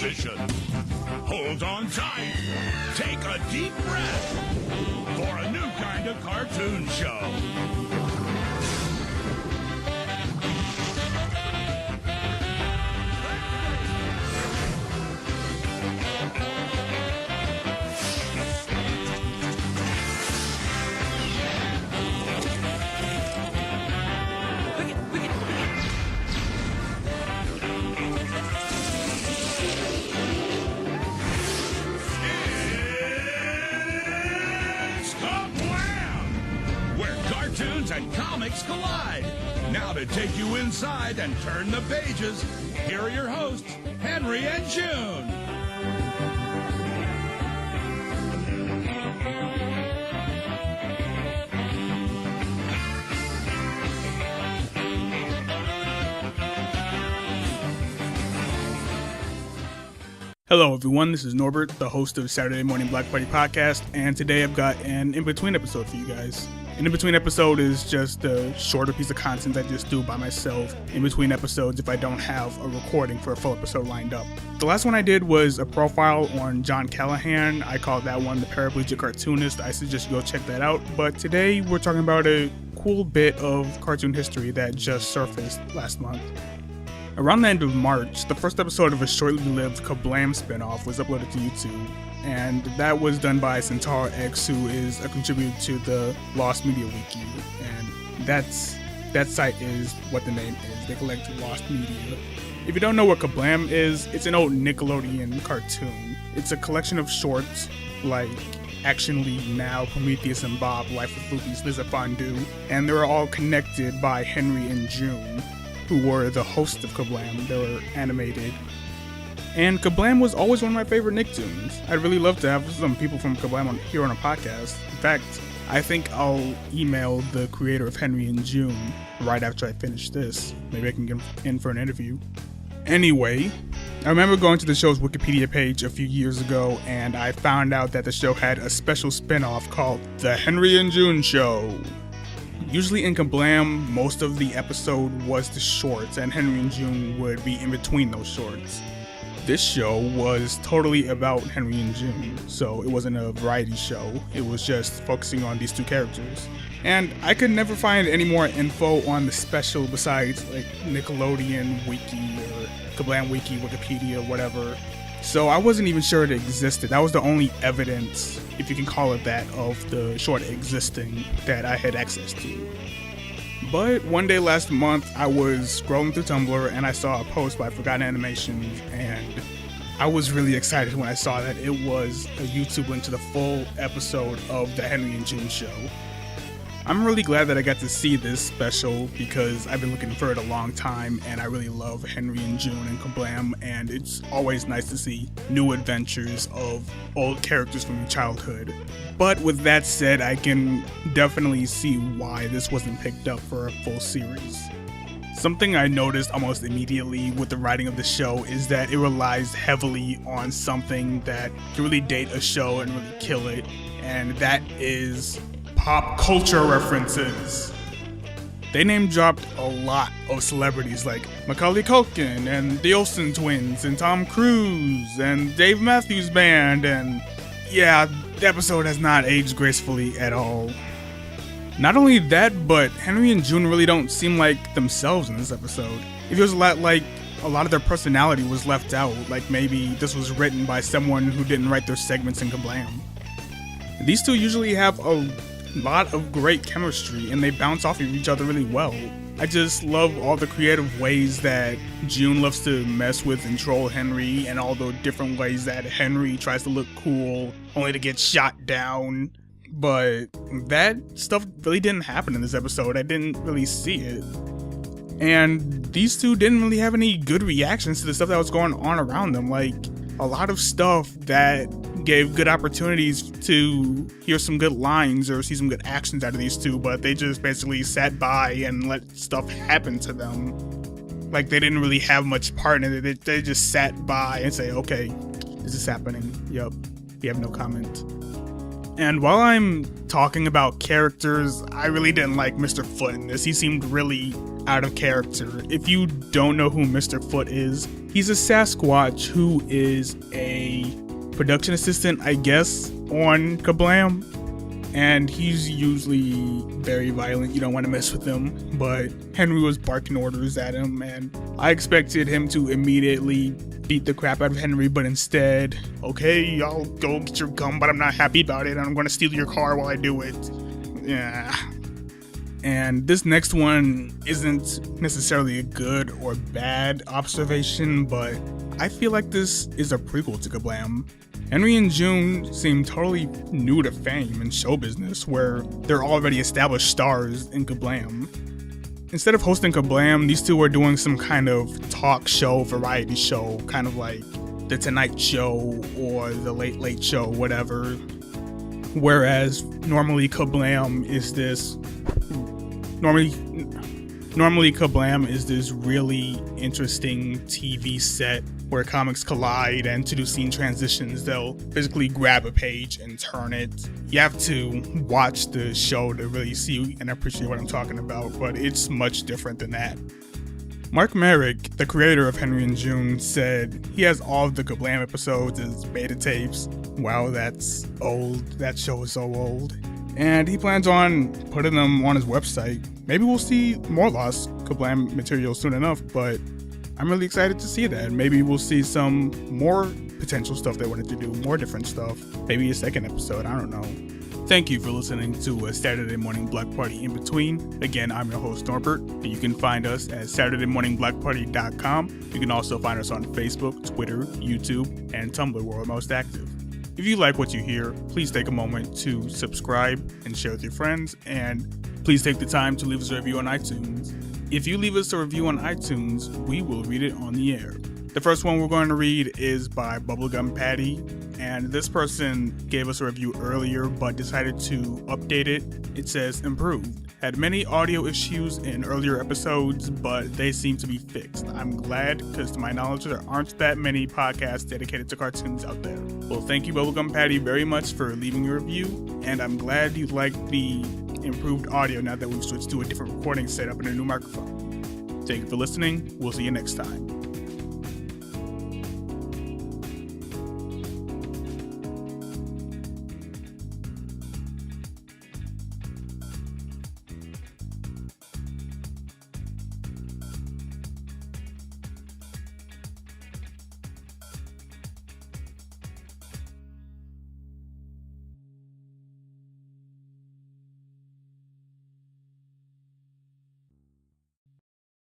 position. Hold on tight. Take a deep breath for a new kind of cartoon show. And comics collide. Now to take you inside and turn the pages, here are your hosts, Henry and June. Hello everyone, this is Norbert, the host of Saturday Morning Black Party Podcast, and today I've got an Inbetween episode for you guys. An in-between episode is just a shorter piece of content I just do by myself in between episodes if I don't have a recording for a full episode lined up. The last one I did was a profile on John Callahan. I called that one the Paraplegic Cartoonist. I suggest you go check that out. But today we're talking about a cool bit of cartoon history that just surfaced last month. Around the end of March, the first episode of a shortly lived KaBlam's spinoff was uploaded to YouTube, and that was done by Centaur X, who is a contributor to the Lost Media Wiki, and that site is what the name is. They collect lost media. If you don't know what KaBlam is, it's an old Nickelodeon cartoon. It's a collection of shorts like Action League Now, Prometheus and Bob, Life with Boobies, Lizard Fondue, and they're all connected by Henry and June, who were the hosts of KaBlam. They were animated. And KaBlam was always one of my favorite Nicktoons. I'd really love to have some people from KaBlam here on a podcast. In fact, I think I'll email the creator of Henry and June right after I finish this. Maybe I can get in for an interview. Anyway, I remember going to the show's Wikipedia page a few years ago, and I found out that the show had a special spin-off called The Henry and June Show. Usually in KaBlam, most of the episode was the shorts, and Henry and June would be in between those shorts. This show was totally about Henry and June, so it wasn't a variety show. It was just focusing on these two characters. And I could never find any more info on the special besides like Nickelodeon Wiki or KaBlam Wiki, Wikipedia, whatever. So I wasn't even sure it existed. That was the only evidence, if you can call it that, of the short existing that I had access to. But one day last month, I was scrolling through Tumblr and I saw a post by Forgotten Animations, and I was really excited when I saw that it was a YouTube link to the full episode of The Henry and June Show. I'm really glad that I got to see this special because I've been looking for it a long time, and I really love Henry and June and KaBlam, and it's always nice to see new adventures of old characters from your childhood. But with that said, I can definitely see why this wasn't picked up for a full series. Something I noticed almost immediately with the writing of the show is that it relies heavily on something that can really date a show and really kill it, and that is pop culture references. They name dropped a lot of celebrities like Macaulay Culkin and the Olsen twins and Tom Cruise and Dave Matthews Band, and yeah, the episode has not aged gracefully at all. Not only that, but Henry and June really don't seem like themselves in this episode. It feels a lot like a lot of their personality was left out, like maybe this was written by someone who didn't write their segments in KaBlam. These two usually have a lot of great chemistry and they bounce off of each other really well. I just love all the creative ways that June loves to mess with and troll Henry, and all the different ways that Henry tries to look cool only to get shot down. But that stuff really didn't happen in this episode. I didn't really see it. And these two didn't really have any good reactions to the stuff that was going on around them. Like, a lot of stuff that gave good opportunities to hear some good lines or see some good actions out of these two, but they just basically sat by and let stuff happen to them. Like, they didn't really have much part in it. They just sat by and say, okay, this is happening. Yup. You have no comment. And while I'm talking about characters, I really didn't like Mr. Foot in this. He seemed really out of character. If you don't know who Mr. Foot is, he's a Sasquatch who is a production assistant, I guess, on KaBlam. And he's usually very violent. You don't want to mess with him. But Henry was barking orders at him, and I expected him to immediately beat the crap out of Henry, but instead, okay, I'll go get your gun, but I'm not happy about it, and I'm going to steal your car while I do it. Yeah. And this next one isn't necessarily a good or bad observation, but I feel like this is a prequel to KaBlam. Henry and June seem totally new to fame and show business, where they're already established stars in KaBlam. Instead of hosting KaBlam, these two are doing some kind of talk show, variety show, kind of like The Tonight Show or The Late Late Show, whatever. Whereas normally KaBlam is this really interesting TV set where comics collide, and to do scene transitions, they'll physically grab a page and turn it. You have to watch the show to really see and appreciate what I'm talking about, but it's much different than that. Mark Merrick, the creator of Henry and June, said he has all of the KaBlam episodes as beta tapes. Wow, that's old. That show is so old. And he plans on putting them on his website. Maybe we'll see more lost KaBlam material soon enough, but I'm really excited to see that. Maybe we'll see some more potential stuff they wanted to do, more different stuff. Maybe a second episode, I don't know. Thank you for listening to a Saturday Morning Black Party Inbetween. Again, I'm your host, Norbert. You can find us at SaturdayMorningBlackParty.com. You can also find us on Facebook, Twitter, YouTube, and Tumblr, where we're most active. If you like what you hear, please take a moment to subscribe and share with your friends, and please take the time to leave us a review on iTunes. If you leave us a review on iTunes, we will read it on the air. The first one we're going to read is by Bubblegum Patty, and this person gave us a review earlier but decided to update it. It says, improved. Had many audio issues in earlier episodes, but they seem to be fixed. I'm glad, because to my knowledge, there aren't that many podcasts dedicated to cartoons out there. Well, thank you, Bubblegum Patty, very much for leaving your review, and I'm glad you liked the improved audio now that we've switched to a different recording setup and a new microphone. Thank you for listening. We'll see you next time.